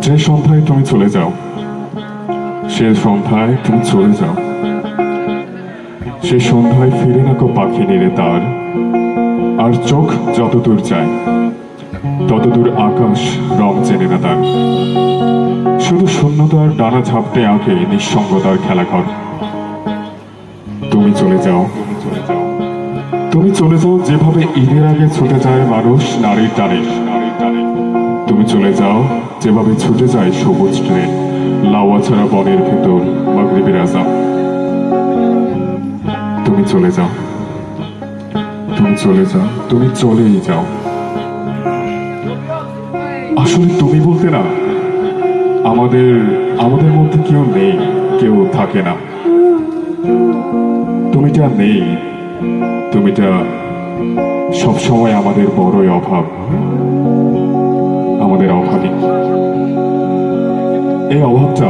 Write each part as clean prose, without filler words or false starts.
যে সন্ধ্যায় তুমি চলে যাও, সে সন্ধ্যায় তুমি চলে যাও, সে সন্ধ্যায় ফিরে না কো পাখি নিরে তার, আর চোখ যতদূর যায় ততদূর আকাশ রং চেনে না তার। শুধু শূন্যতার ডানা ঝাপটে আঁকে নিঃসঙ্গতার খেলাঘর। তুমি চলে যাও, তুমি চলে যাও যেভাবে ঈদের আগে ছুটে যায় মানুষ নারীর টানে। তুমি চলে যাও যেভাবে ছুটে যায় সবুজ ট্রেন লাওয়া ছাড়া বনের ভেতর মাগরিবের আযান। তুমি চলে যাও, তুমি চলে যাও, তুমি চলেই যাও। আসলে তুমি বলতে না, আমাদের আমাদের মধ্যে কেউ নেই, কেউ থাকে না। তুমিটা নেই, তুমিটা সবসময় আমাদের বড়ই অভাব, আমাদের অভাবী। এই অভাবটা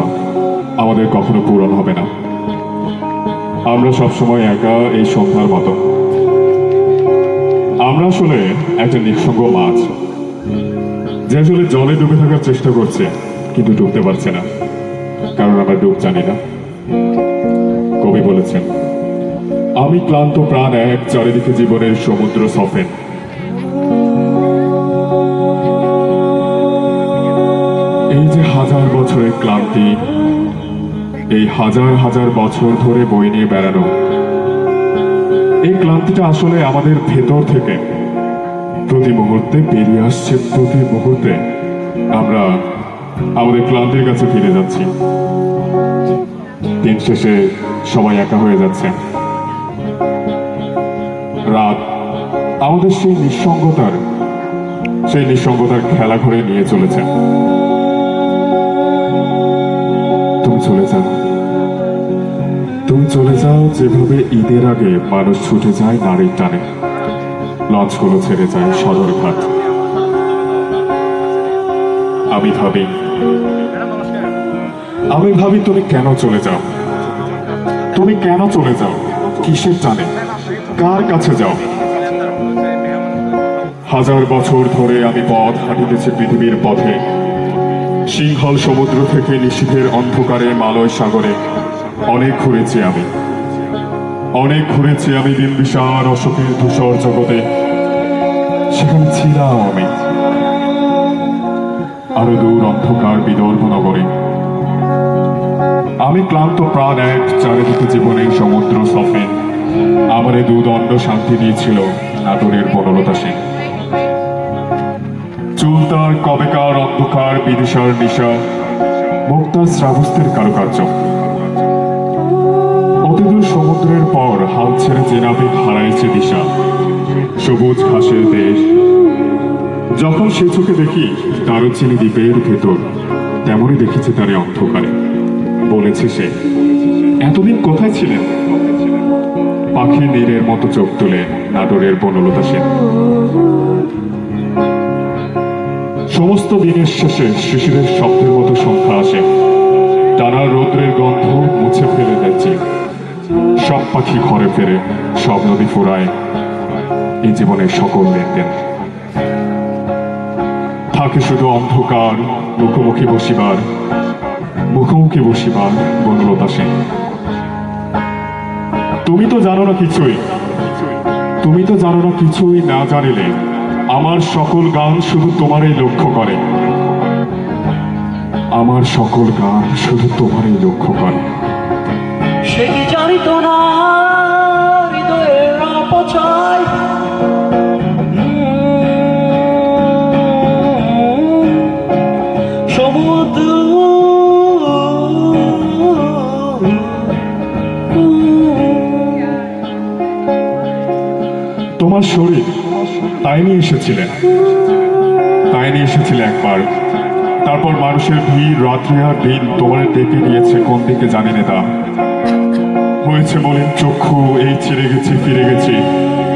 আমাদের কখনো পূরণ হবে না। আমরা সবসময় একা এই সন্ধ্যার মতো। আমরা আসলে একটা নিঃসঙ্গ মাছ, যে আসলে জলে ডুবে থাকার চেষ্টা করছে কিন্তু ডুবতে পারছে না, কারণ আমরা ডুব জানি না। কবি বলেছেন, আমি ক্লান্ত প্রাণ এক, চারিদিকে জীবনের সমুদ্র সফেন। এই যে হাজার বছরের ক্লান্তি, এই হাজার হাজার বছর ধরে বই নিয়ে বেড়ানো, এই ক্লান্তিটা আসলে আমাদের ভেতর থেকে প্রতি মুহূর্তে বেরিয়ে আসছে। প্রতি মুহূর্তে আমরা আমাদের ক্লান্তির কাছে ফিরে যাচ্ছি। দিন শেষে সবাই একা হয়ে যাচ্ছে। রাত আমাদের সেই নিঃসঙ্গতার খেলা ঘরে নিয়ে চলেছে। তুমি চলে যাও, তুমি চলে যাও যেভাবে ঈদের আগে মানুষ ছুটে যায় নারীর টানে, লঞ্চগুলো ছেড়ে যায় সদরঘাট। আমি ভাবি তুমি কেন চলে যাও, তুমি কেন চলে যাও, কিসের টানে, কার কাছে যাও? হাজার বছর ধরে আমি পথ হাঁটিতেছি পৃথিবীর পথে, সিংহল সমুদ্র থেকে নিশীথের অন্ধকারে মালয় সাগরে। অনেক ঘুরেছি আমি বিম্বিসার অশোকের ধূসর জগতে। সেখানে ছিলাম আমি আরো দূর অন্ধকার বিদর্ভ নগরে। আমি ক্লান্ত প্রাণ এক, চারিদিকে জীবনের সমুদ্র সফেন। আমারে দুদণ্ড শান্তি দিয়েছিল আদরের বনলতা সেন। চুল তার কবেকার অন্ধকার বিদিশার নিশা, মুক্তার শ্রাবস্তের কারুকার্য। অতিদূর সমুদ্রের পর হাল ছেড়ে জেনাবে হারাইছে দিশা, সবুজ ঘাসের দেশ। যখন সে চোখে দেখি দারুচিনি দ্বীপের ভেতর, তেমনই দেখেছি তারে অন্ধকারে। বলেছে সে, এতদিন কোথায় ছিলেন? পাখি নীরের মতো চোখ তুলে নাটোরের বনলতা সেন। সমস্ত দিনের শেষে শিশিরের শব্দের মতো সন্ধ্যা আসে, টানার রৌদ্রের গন্ধ মুছে ফেলে যাচ্ছে। সব পাখি ঘরে ফেরে, সব নদী ফুরায়, এই জীবনের সকল লেনদেন। থাকে শুধু অন্ধকার, মুখোমুখি বসিবার বনলতা সেন। তুমি তো জানো না কিছুই, তুমি তো জানো না কিছুই, না জানিলে আমার সকল গান শুধু তোমারই লক্ষ্য করে, আমার সকল গান শুধু তোমারই লক্ষ্য করে। সে কি জানিত না হৃদয়ের অপচয়, সমুদ্র তোমার শরীর তাই নিয়ে এসেছিলে একবার। তারপর মানুষের ভিড়, রাত্রি আর দিন তোমার ডেকে নিয়েছে কোন দিকে জানি না তা। হয়েছে মলিন চক্ষু, এই ছেড়ে গেছি ফিরে গেছি,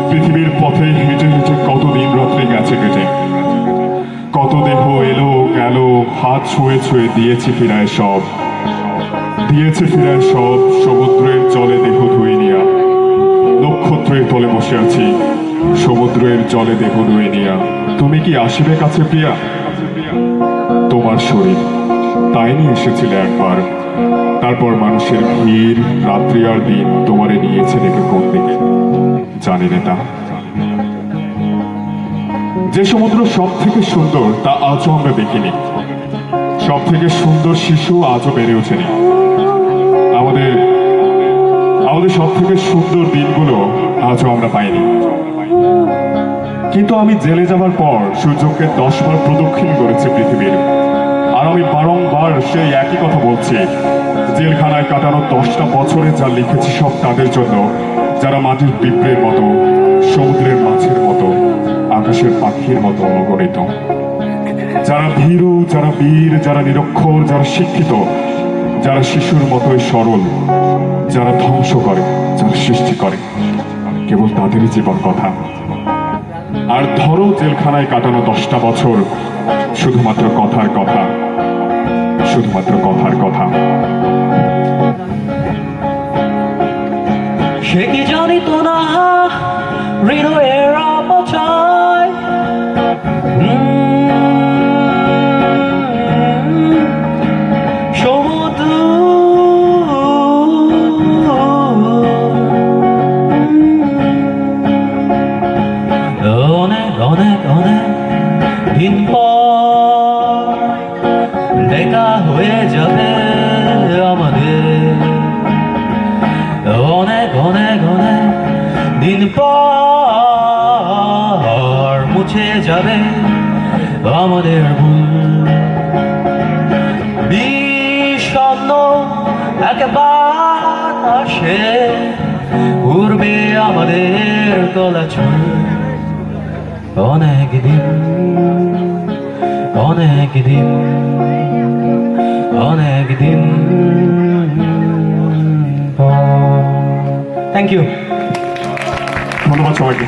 পৃথিবীর পথে হেঁটে হেঁটে কত দিন রাত্রি গেছে কেটে। কত দেহ এলো গেল, হাত ছুঁয়ে ছুঁয়ে দিয়েছি ফিরায় সব, সমুদ্রের জলে দেহ ধুয়ে নিয়া। নক্ষত্রের তলে বসে আছি, সমুদ্রের জলে দেহ ধুয়ে নিয়া। তুমি কি আসিবে কাছে প্রিয়া? তোমার শরীর তাই নিয়ে এসেছিলে একবার। তারপর মানুষের ভিড়, রাত্রি আর দিন তোমারে নিয়েছে দেখে কোন দিকে জানি না তা। যে সমুদ্র সব থেকে সুন্দর তা আজও আমরা দেখিনি। সব থেকে সুন্দর শিশু আজও বেড়ে ওঠেনি। আমাদের আমাদের সব থেকে সুন্দর দিনগুলো আজও আমরা পাইনি। কিন্তু আমি জেলে যাবার পর সূর্যকে 10 বার প্রদক্ষিণ করেছি পৃথিবীর। আর আমি বারংবার সেই একই কথা বলছি, জেলখানায় কাটানো 10টা বছরে যা লিখেছি সব তাদের জন্য যারা মাটির পিঁপড়ের মতো, সমুদ্রের মাছের মতো, আকাশের পাখির মতো অগণিত, যারা ভীরু, যারা বীর, যারা নিরক্ষর, যারা শিক্ষিত, যারা শিশুর মতোই সরল, যারা ধ্বংস করে, যারা সৃষ্টি করে, কেবল তাদেরই জীবন কথা। আর ধরো জেলখানায় কাটানো 10টা বছর শুধুমাত্র কথার কথা, শুধুমাত্র কথার কথা। সে কি জানিত না হৃদয়ের অপচয়, সমুদ্র অনেক অনেক অনেক দিন পর দেখা হয়ে যাবে আমাদের, অনেক অনেক অনেক দিন পর মুছে যাবে আমাদের ভুল। বিষণ্ণ এক বাতাসে উড়বে আমাদের গলা চুল। অনেক দিন, অনেক দিন, অনেক দিন। Thank you. ধন্যবাদ সবাইকে।